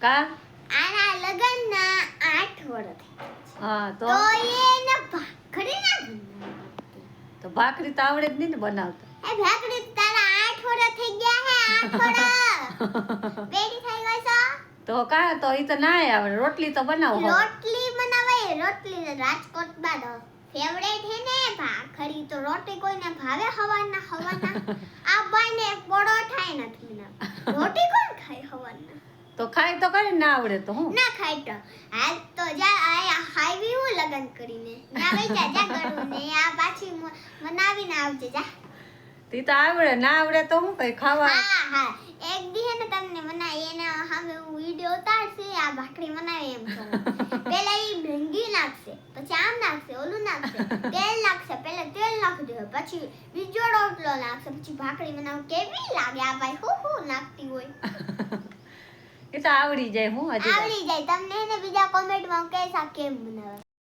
કા આના લગનના 8 વર્ષ હા તો એને ભાખરી ના બનાવતી. તો ભાખરી તો આવડે જ નહીં ને બનાવતા. એ ભાખરી તારા 8 વર્ષ થઈ ગયા હે 8 વર્ષ બેડી થઈ ગઈ છો તો કા તો ઈ તો ના આવડે. રોટલી તો બનાવો. રોટલી બનાવાય રોટલી રાજકોટ બાદ ફેવરેટ હે ને ભાખરી તો રોટી કોઈને ભાવે હવાના આ બાને પરોઠા નથી બનાવતા રોટી કોણ ખાય હવાના તો ખાય તો કરે ના આવડે તો હું ના ખાય તો હાલ તો જા આ હાઈવી હું લગન કરીને ના વઈ જા કરું ને આ પાછી બનાવીને આવજે જા તી તો આવડે ના આવડે તો હું કઈ ખાવા. હા એક દી હે ને તમને બનાવી એને હવે હું વિડિયો ઉતારશે આ ભાખરી બનાવી એમ કરો પહેલા ઈ ભેંગી નાખશે પછી આમ નાખશે ઓલું નાખશે તેલ નાખશે પહેલા તેલ નાખી દે પછી બીજો રોટલો નાખશે પછી ભાખરી બનાવ કેવી લાગે આ ભાઈ હું નાખતી હોય એ તો આવડી જાય હું હજી આવડી જાય તમને એને બીજા કોમેન્ટમાં કહેશા કેમ બનાવે.